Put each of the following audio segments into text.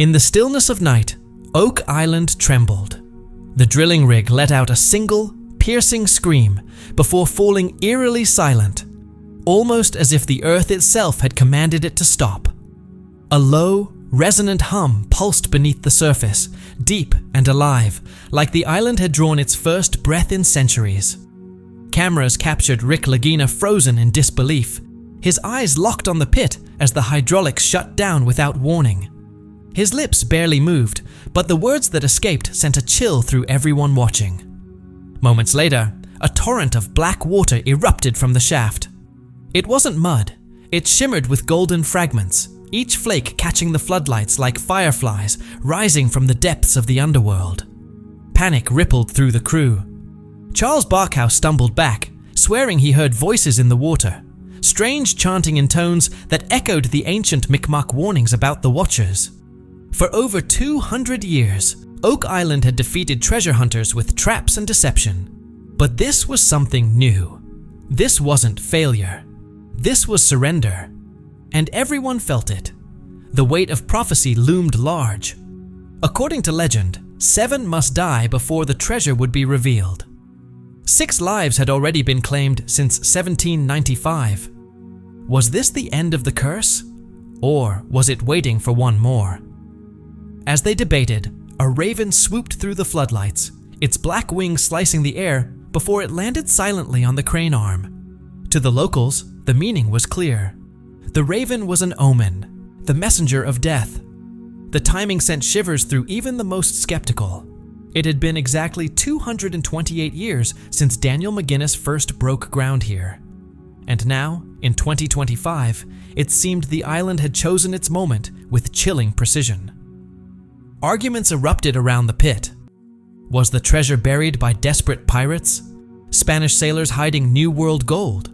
In the stillness of night, Oak Island trembled. The drilling rig let out a single, piercing scream before falling eerily silent, almost as if the earth itself had commanded it to stop. A low, resonant hum pulsed beneath the surface, deep and alive, like the island had drawn its first breath in centuries. Cameras captured Rick Lagina frozen in disbelief, his eyes locked on the pit as the hydraulics shut down without warning. His lips barely moved, but the words that escaped sent a chill through everyone watching. Moments later, a torrent of black water erupted from the shaft. It wasn't mud, it shimmered with golden fragments, each flake catching the floodlights like fireflies rising from the depths of the underworld. Panic rippled through the crew. Charles Barkhouse stumbled back, swearing he heard voices in the water, strange chanting in tones that echoed the ancient Mi'kmaq warnings about the Watchers. For over 200 years, Oak Island had defeated treasure hunters with traps and deception. But this was something new. This wasn't failure. This was surrender. And everyone felt it. The weight of prophecy loomed large. According to legend, 7 must die before the treasure would be revealed. 6 lives had already been claimed since 1795. Was this the end of the curse? Or was it waiting for one more? As they debated, a raven swooped through the floodlights, its black wings slicing the air before it landed silently on the crane arm. To the locals, the meaning was clear. The raven was an omen, the messenger of death. The timing sent shivers through even the most skeptical. It had been exactly 228 years since Daniel McGuinness first broke ground here. And now, in 2025, it seemed the island had chosen its moment with chilling precision. Arguments erupted around the pit. Was the treasure buried by desperate pirates? Spanish sailors hiding New World gold?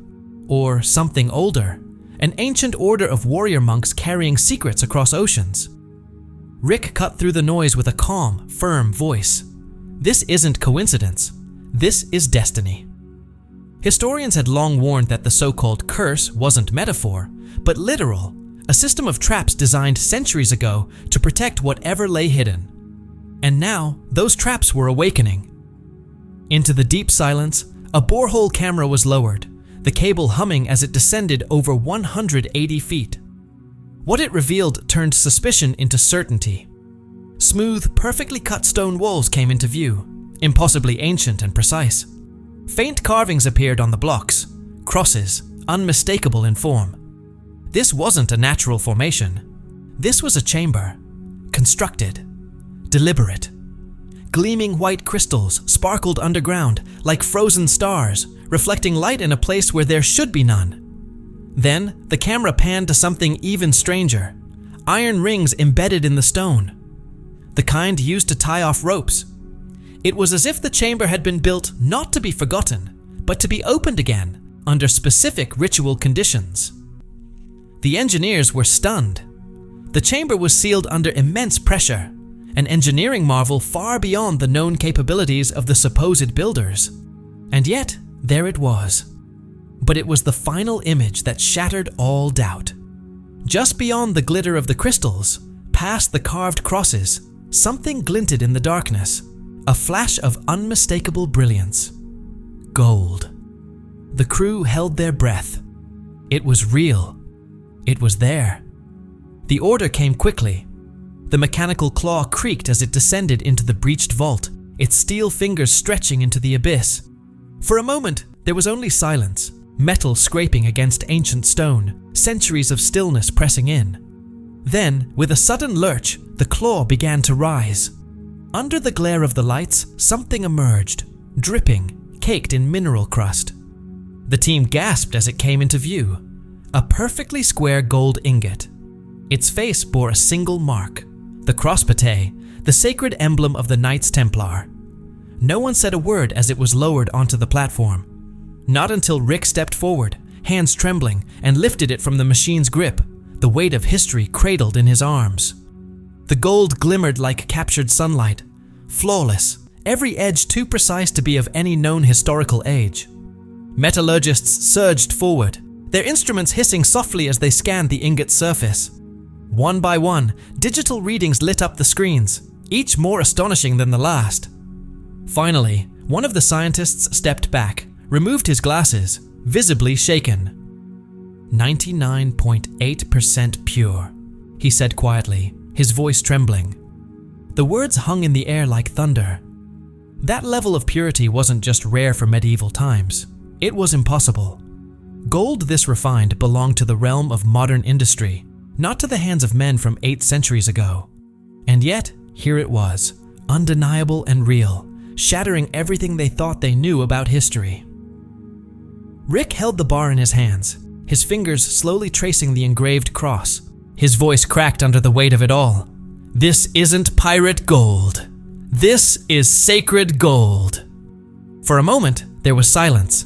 Or something older? An ancient order of warrior monks carrying secrets across oceans? Rick cut through the noise with a calm, firm voice. This isn't coincidence. This is destiny. Historians had long warned that the so-called curse wasn't metaphor, but literal, a system of traps designed centuries ago to protect whatever lay hidden. And now, those traps were awakening. Into the deep silence, a borehole camera was lowered, the cable humming as it descended over 180 feet. What it revealed turned suspicion into certainty. Smooth, perfectly cut stone walls came into view, impossibly ancient and precise. Faint carvings appeared on the blocks, crosses, unmistakable in form. This wasn't a natural formation. This was a chamber, constructed, deliberate. Gleaming white crystals sparkled underground like frozen stars, reflecting light in a place where there should be none. Then, the camera panned to something even stranger. Iron rings embedded in the stone. The kind used to tie off ropes. It was as if the chamber had been built not to be forgotten, but to be opened again under specific ritual conditions. The engineers were stunned. The chamber was sealed under immense pressure, an engineering marvel far beyond the known capabilities of the supposed builders. And yet, there it was. But it was the final image that shattered all doubt. Just beyond the glitter of the crystals, past the carved crosses, something glinted in the darkness, a flash of unmistakable brilliance. Gold. The crew held their breath. It was real. It was there. The order came quickly. The mechanical claw creaked as it descended into the breached vault, its steel fingers stretching into the abyss. For a moment, there was only silence, metal scraping against ancient stone, centuries of stillness pressing in. Then, with a sudden lurch, the claw began to rise. Under the glare of the lights, something emerged, dripping, caked in mineral crust. The team gasped as it came into view. A perfectly square gold ingot. Its face bore a single mark, the crosspate, the sacred emblem of the Knights Templar. No one said a word as it was lowered onto the platform. Not until Rick stepped forward, hands trembling, and lifted it from the machine's grip, the weight of history cradled in his arms. The gold glimmered like captured sunlight, flawless, every edge too precise to be of any known historical age. Metallurgists surged forward, their instruments hissing softly as they scanned the ingot's surface. One by one, digital readings lit up the screens, each more astonishing than the last. Finally, one of the scientists stepped back, removed his glasses, visibly shaken. 99.8% pure, he said quietly, his voice trembling. The words hung in the air like thunder. That level of purity wasn't just rare for medieval times. It was impossible. Gold this refined belonged to the realm of modern industry, not to the hands of men from 8 centuries ago. And yet, here it was, undeniable and real, shattering everything they thought they knew about history. Rick held the bar in his hands, his fingers slowly tracing the engraved cross. His voice cracked under the weight of it all. This isn't pirate gold. This is sacred gold. For a moment, there was silence.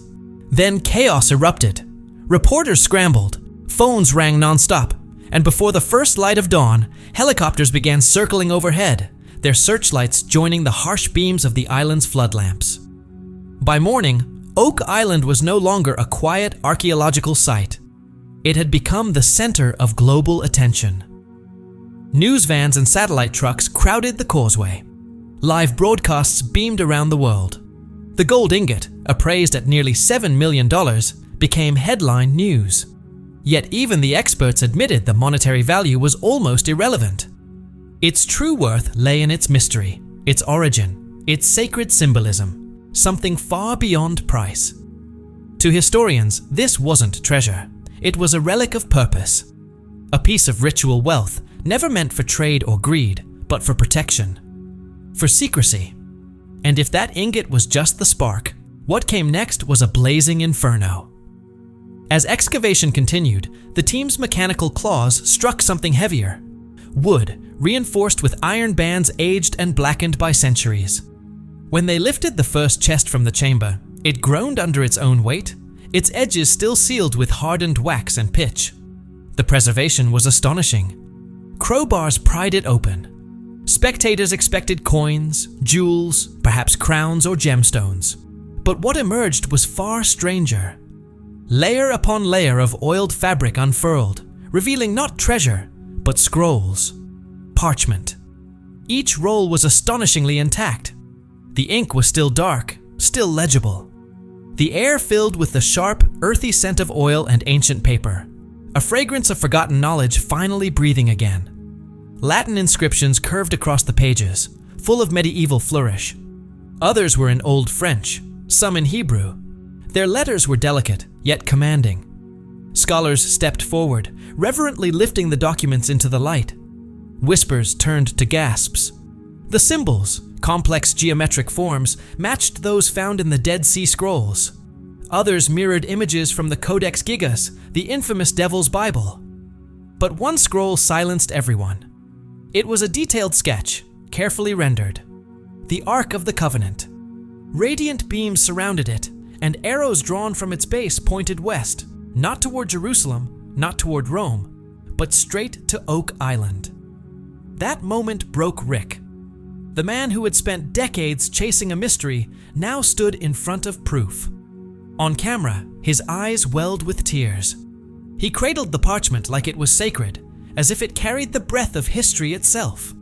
Then chaos erupted. Reporters scrambled, phones rang nonstop, and before the first light of dawn, helicopters began circling overhead, their searchlights joining the harsh beams of the island's flood lamps. By morning, Oak Island was no longer a quiet archaeological site. It had become the center of global attention. News vans and satellite trucks crowded the causeway. Live broadcasts beamed around the world. The gold ingot, appraised at nearly $7 million, became headline news. Yet even the experts admitted the monetary value was almost irrelevant. Its true worth lay in its mystery, its origin, its sacred symbolism, something far beyond price. To historians, this wasn't treasure. It was a relic of purpose, a piece of ritual wealth never meant for trade or greed, but for protection, for secrecy. And if that ingot was just the spark, what came next was a blazing inferno. As excavation continued, the team's mechanical claws struck something heavier, wood reinforced with iron bands aged and blackened by centuries. When they lifted the first chest from the chamber, it groaned under its own weight, its edges still sealed with hardened wax and pitch. The preservation was astonishing. Crowbars pried it open. Spectators expected coins, jewels, perhaps crowns or gemstones. But what emerged was far stranger. Layer upon layer of oiled fabric unfurled, revealing not treasure, but scrolls, parchment. Each roll was astonishingly intact. The ink was still dark, still legible. The air filled with the sharp, earthy scent of oil and ancient paper, a fragrance of forgotten knowledge finally breathing again. Latin inscriptions curved across the pages, full of medieval flourish. Others were in Old French, some in Hebrew. Their letters were delicate, yet commanding. Scholars stepped forward, reverently lifting the documents into the light. Whispers turned to gasps. The symbols, complex geometric forms, matched those found in the Dead Sea Scrolls. Others mirrored images from the Codex Gigas, the infamous Devil's Bible. But one scroll silenced everyone. It was a detailed sketch, carefully rendered. The Ark of the Covenant. Radiant beams surrounded it, and arrows drawn from its base pointed west, not toward Jerusalem, not toward Rome, but straight to Oak Island. That moment broke Rick. The man who had spent decades chasing a mystery now stood in front of proof. On camera, his eyes welled with tears. He cradled the parchment like it was sacred, as if it carried the breath of history itself.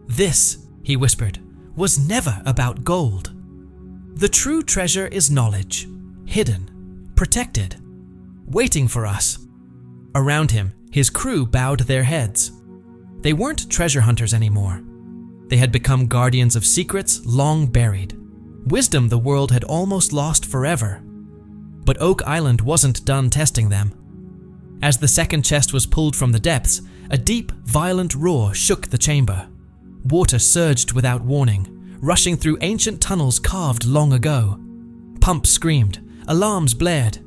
This, he whispered, was never about gold. The true treasure is knowledge, hidden, protected, waiting for us. Around him, his crew bowed their heads. They weren't treasure hunters anymore. They had become guardians of secrets long buried, wisdom the world had almost lost forever. But Oak Island wasn't done testing them. As the second chest was pulled from the depths, a deep, violent roar shook the chamber. Water surged without warning, rushing through ancient tunnels carved long ago. Pumps screamed, alarms blared.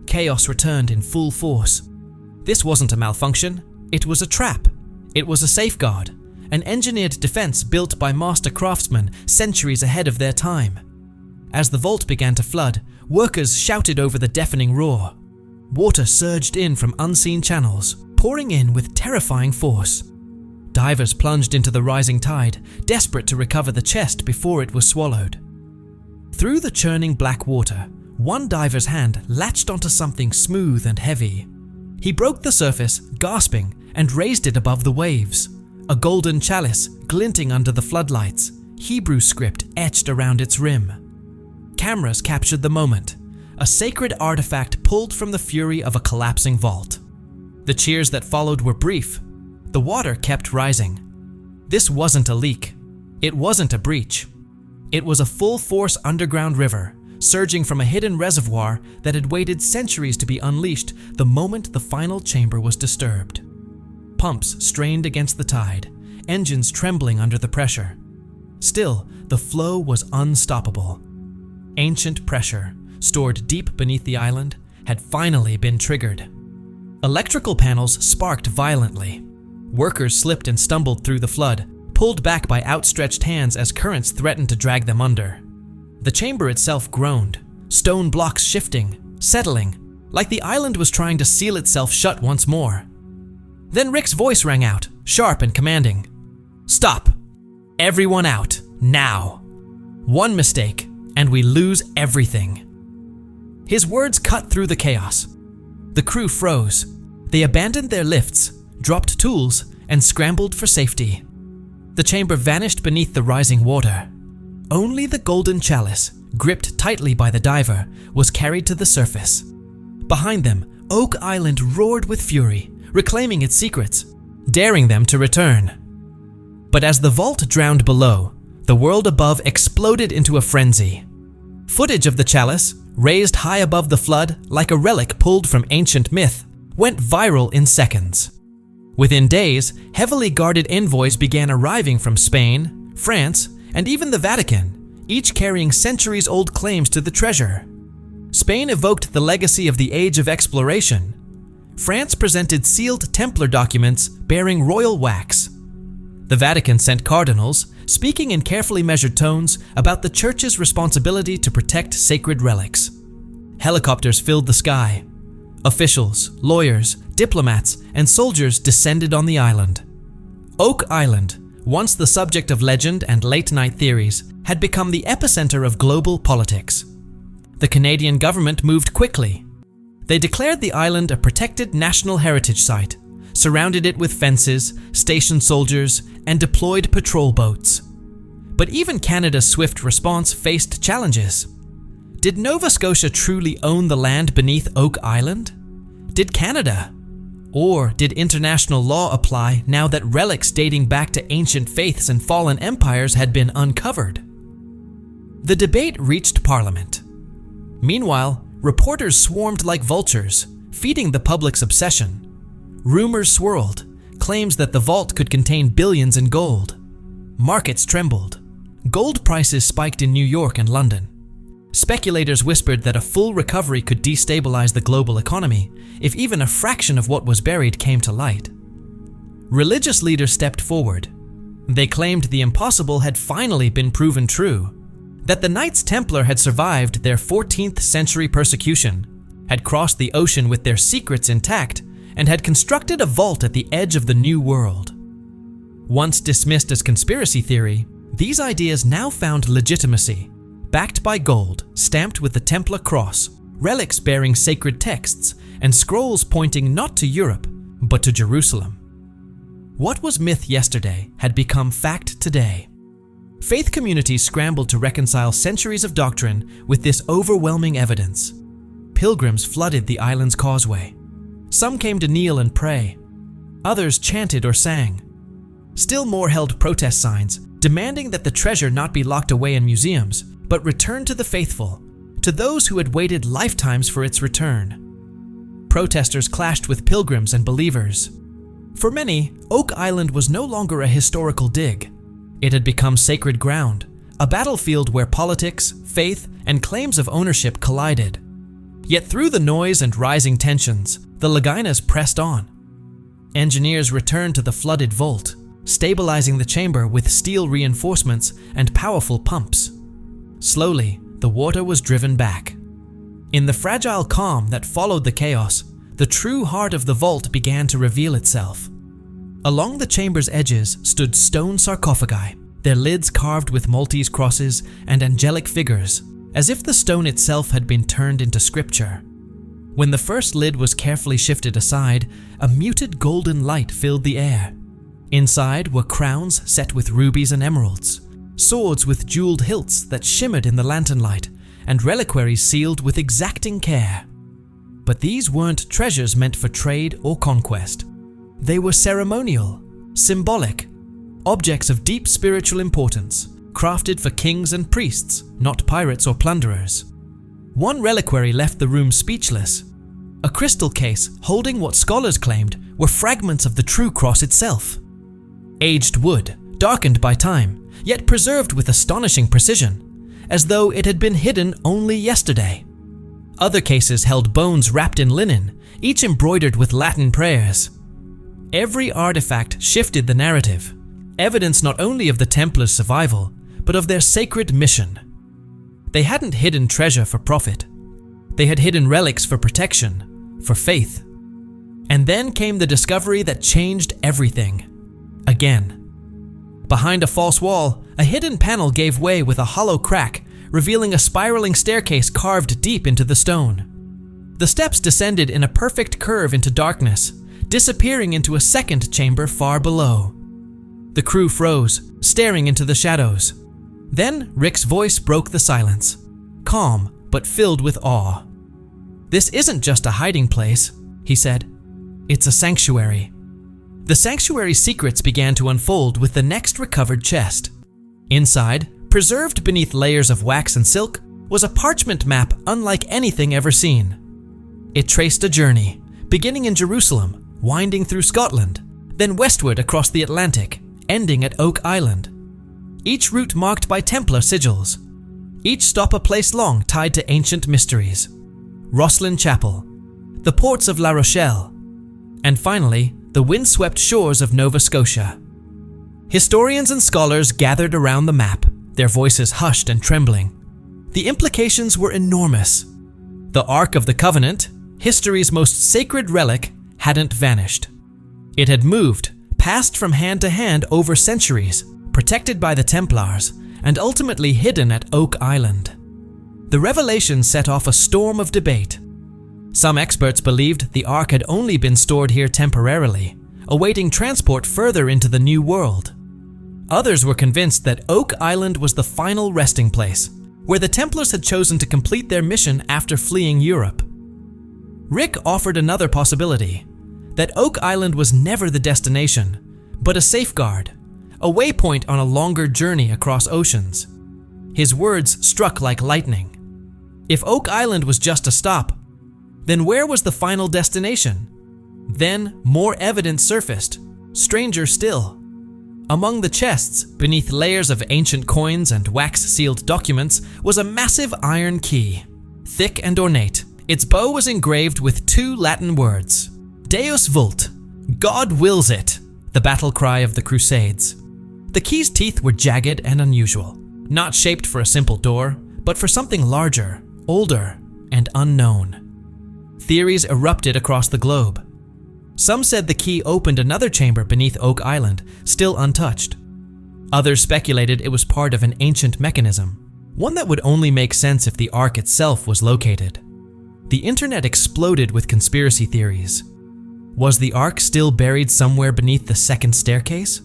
Chaos returned in full force. This wasn't a malfunction, it was a trap. It was a safeguard, an engineered defense built by master craftsmen centuries ahead of their time. As the vault began to flood, workers shouted over the deafening roar. Water surged in from unseen channels, pouring in with terrifying force. Divers plunged into the rising tide, desperate to recover the chest before it was swallowed. Through the churning black water, one diver's hand latched onto something smooth and heavy. He broke the surface, gasping, and raised it above the waves, a golden chalice glinting under the floodlights, Hebrew script etched around its rim. Cameras captured the moment, a sacred artifact pulled from the fury of a collapsing vault. The cheers that followed were brief. The water kept rising. This wasn't a leak. It wasn't a breach. It was a full-force underground river, surging from a hidden reservoir that had waited centuries to be unleashed the moment the final chamber was disturbed. Pumps strained against the tide, engines trembling under the pressure. Still, the flow was unstoppable. Ancient pressure, stored deep beneath the island, had finally been triggered. Electrical panels sparked violently. Workers slipped and stumbled through the flood, pulled back by outstretched hands as currents threatened to drag them under. The chamber itself groaned, stone blocks shifting, settling, like the island was trying to seal itself shut once more. Then Rick's voice rang out, sharp and commanding. "Stop! Everyone out, now! One mistake, and we lose everything." His words cut through the chaos. The crew froze. They abandoned their lifts, dropped tools, and scrambled for safety. The chamber vanished beneath the rising water. Only the golden chalice, gripped tightly by the diver, was carried to the surface. Behind them, Oak Island roared with fury, reclaiming its secrets, daring them to return. But as the vault drowned below, the world above exploded into a frenzy. Footage of the chalice, raised high above the flood like a relic pulled from ancient myth, went viral in seconds. Within days, heavily guarded envoys began arriving from Spain, France, and even the Vatican, each carrying centuries-old claims to the treasure. Spain evoked the legacy of the Age of Exploration. France presented sealed Templar documents bearing royal wax. The Vatican sent cardinals, speaking in carefully measured tones about the Church's responsibility to protect sacred relics. Helicopters filled the sky. Officials, lawyers, diplomats, and soldiers descended on the island. Oak Island, once the subject of legend and late-night theories, had become the epicenter of global politics. The Canadian government moved quickly. They declared the island a protected national heritage site, surrounded it with fences, stationed soldiers, and deployed patrol boats. But even Canada's swift response faced challenges. Did Nova Scotia truly own the land beneath Oak Island? Did Canada? Or did international law apply now that relics dating back to ancient faiths and fallen empires had been uncovered? The debate reached Parliament. Meanwhile, reporters swarmed like vultures, feeding the public's obsession. Rumors swirled, claims that the vault could contain billions in gold. Markets trembled. Gold prices spiked in New York and London. Speculators whispered that a full recovery could destabilize the global economy if even a fraction of what was buried came to light. Religious leaders stepped forward. They claimed the impossible had finally been proven true, that the Knights Templar had survived their 14th century persecution, had crossed the ocean with their secrets intact, and had constructed a vault at the edge of the New World. Once dismissed as conspiracy theory, these ideas now found legitimacy, backed by gold stamped with the Templar cross, relics bearing sacred texts, and scrolls pointing not to Europe, but to Jerusalem. What was myth yesterday had become fact today. Faith communities scrambled to reconcile centuries of doctrine with this overwhelming evidence. Pilgrims flooded the island's causeway. Some came to kneel and pray. Others chanted or sang. Still more held protest signs, demanding that the treasure not be locked away in museums, but returned to the faithful, to those who had waited lifetimes for its return. Protesters clashed with pilgrims and believers. For many, Oak Island was no longer a historical dig. It had become sacred ground, a battlefield where politics, faith, and claims of ownership collided. Yet through the noise and rising tensions, the Laginas pressed on. Engineers returned to the flooded vault, stabilizing the chamber with steel reinforcements and powerful pumps. Slowly, the water was driven back. In the fragile calm that followed the chaos, the true heart of the vault began to reveal itself. Along the chamber's edges stood stone sarcophagi, their lids carved with Maltese crosses and angelic figures, as if the stone itself had been turned into scripture. When the first lid was carefully shifted aside, a muted golden light filled the air. Inside were crowns set with rubies and emeralds, swords with jeweled hilts that shimmered in the lantern light, and reliquaries sealed with exacting care. But these weren't treasures meant for trade or conquest. They were ceremonial, symbolic, objects of deep spiritual importance, crafted for kings and priests, not pirates or plunderers. One reliquary left the room speechless. A crystal case holding what scholars claimed were fragments of the true cross itself. Aged wood, darkened by time, yet preserved with astonishing precision, as though it had been hidden only yesterday. Other cases held bones wrapped in linen, each embroidered with Latin prayers. Every artifact shifted the narrative, evidence not only of the Templars' survival, but of their sacred mission. They hadn't hidden treasure for profit. They had hidden relics for protection, for faith. And then came the discovery that changed everything. Again. Behind a false wall, a hidden panel gave way with a hollow crack, revealing a spiraling staircase carved deep into the stone. The steps descended in a perfect curve into darkness, disappearing into a second chamber far below. The crew froze, staring into the shadows. Then Rick's voice broke the silence, calm but filled with awe. "This isn't just a hiding place," he said. "It's a sanctuary." The sanctuary's secrets began to unfold with the next recovered chest. Inside, preserved beneath layers of wax and silk, was a parchment map unlike anything ever seen. It traced a journey, beginning in Jerusalem, winding through Scotland, then westward across the Atlantic, ending at Oak Island. Each route marked by Templar sigils. Each stop a place long tied to ancient mysteries. Rosslyn Chapel, the ports of La Rochelle, and finally, the windswept shores of Nova Scotia. Historians and scholars gathered around the map, their voices hushed and trembling. The implications were enormous. The Ark of the Covenant, history's most sacred relic, hadn't vanished. It had moved, passed from hand to hand over centuries, protected by the Templars, and ultimately hidden at Oak Island. The revelation set off a storm of debate. Some experts believed the Ark had only been stored here temporarily, awaiting transport further into the New World. Others were convinced that Oak Island was the final resting place, where the Templars had chosen to complete their mission after fleeing Europe. Rick offered another possibility, that Oak Island was never the destination, but a safeguard, a waypoint on a longer journey across oceans. His words struck like lightning. If Oak Island was just a stop, then where was the final destination? Then more evidence surfaced, stranger still. Among the chests, beneath layers of ancient coins and wax-sealed documents, was a massive iron key. Thick and ornate, its bow was engraved with 2 Latin words. Deus vult, God wills it, the battle cry of the Crusades. The key's teeth were jagged and unusual, not shaped for a simple door, but for something larger, older, and unknown. Theories erupted across the globe. Some said the key opened another chamber beneath Oak Island, still untouched. Others speculated it was part of an ancient mechanism, one that would only make sense if the Ark itself was located. The internet exploded with conspiracy theories. Was the Ark still buried somewhere beneath the second staircase?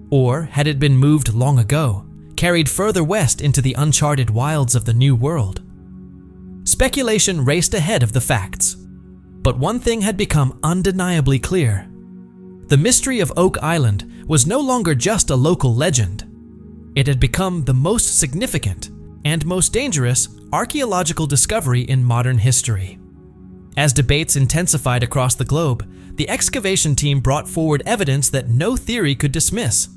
Or had it been moved long ago, carried further west into the uncharted wilds of the New World? Speculation raced ahead of the facts. But one thing had become undeniably clear. The mystery of Oak Island was no longer just a local legend. It had become the most significant and most dangerous archaeological discovery in modern history. As debates intensified across the globe, the excavation team brought forward evidence that no theory could dismiss.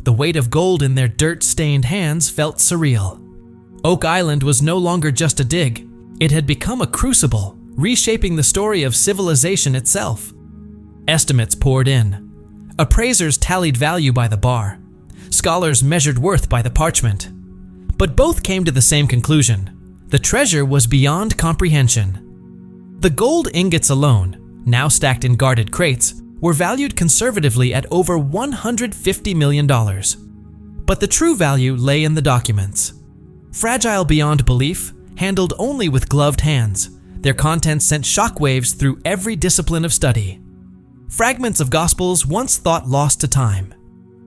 The weight of gold in their dirt-stained hands felt surreal. Oak Island was no longer just a dig. It had become a crucible, reshaping the story of civilization itself. Estimates poured in. Appraisers tallied value by the bar. Scholars measured worth by the parchment. But both came to the same conclusion. The treasure was beyond comprehension. The gold ingots alone, now stacked in guarded crates, were valued conservatively at over $150 million. But the true value lay in the documents. Fragile beyond belief, handled only with gloved hands, Their content sent shockwaves through every discipline of study. Fragments of Gospels once thought lost to time,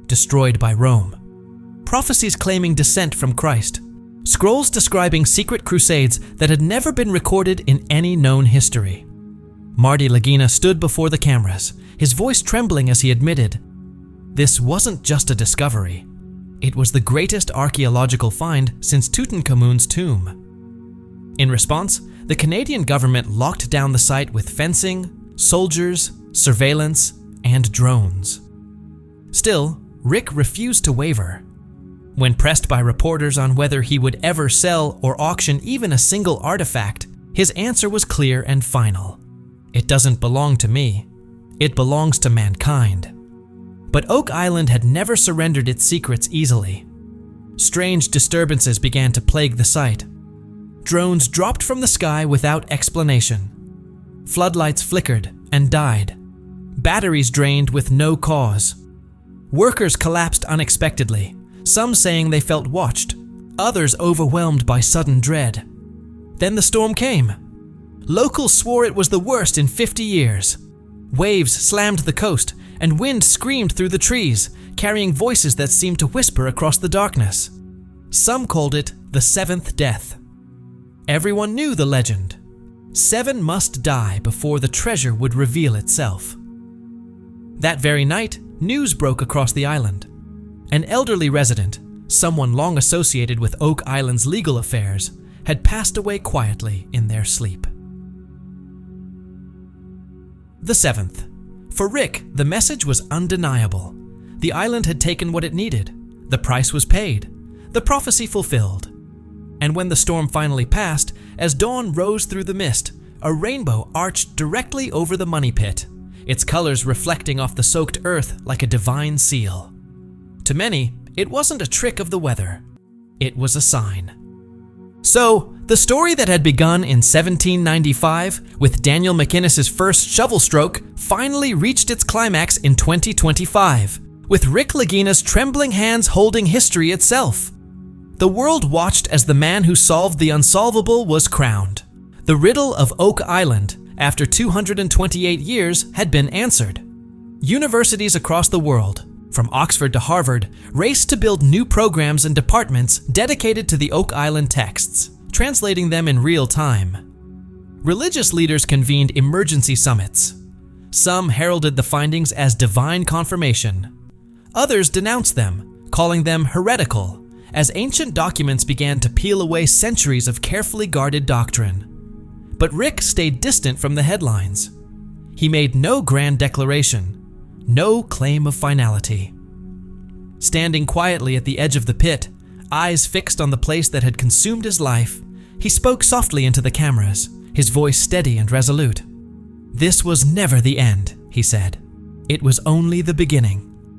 destroyed by Rome. Prophecies claiming descent from Christ. Scrolls describing secret crusades that had never been recorded in any known history. Marty Lagina stood before the cameras, his voice trembling as he admitted, "This wasn't just a discovery. It was the greatest archaeological find since Tutankhamun's tomb." In response, the Canadian government locked down the site with fencing, soldiers, surveillance, and drones. Still, Rick refused to waver. When pressed by reporters on whether he would ever sell or auction even a single artifact, his answer was clear and final. "It doesn't belong to me. It belongs to mankind." But Oak Island had never surrendered its secrets easily. Strange disturbances began to plague the site. Drones dropped from the sky without explanation. Floodlights flickered and died. Batteries drained with no cause. Workers collapsed unexpectedly, some saying they felt watched, others overwhelmed by sudden dread. Then the storm came. Locals swore it was the worst in 50 years. Waves slammed the coast, and wind screamed through the trees, carrying voices that seemed to whisper across the darkness. Some called it the seventh death. Everyone knew the legend. 7 must die before the treasure would reveal itself. That very night, news broke across the island. An elderly resident, someone long associated with Oak Island's legal affairs, had passed away quietly in their sleep. The 7th. For Rick, the message was undeniable. The island had taken what it needed. The price was paid. The prophecy fulfilled. And when the storm finally passed, as dawn rose through the mist, a rainbow arched directly over the money pit, its colors reflecting off the soaked earth like a divine seal. To many, it wasn't a trick of the weather. It was a sign. So, the story that had begun in 1795 with Daniel McInnes's first shovel stroke finally reached its climax in 2025, with Rick Lagina's trembling hands holding history itself. The world watched as the man who solved the unsolvable was crowned. The riddle of Oak Island, after 228 years, had been answered. Universities across the world, from Oxford to Harvard, raced to build new programs and departments dedicated to the Oak Island texts, translating them in real time. Religious leaders convened emergency summits. Some heralded the findings as divine confirmation. Others denounced them, calling them heretical, as ancient documents began to peel away centuries of carefully guarded doctrine. But Rick stayed distant from the headlines. He made no grand declaration, no claim of finality. Standing quietly at the edge of the pit, eyes fixed on the place that had consumed his life, he spoke softly into the cameras, his voice steady and resolute. "This was never the end," he said. "It was only the beginning."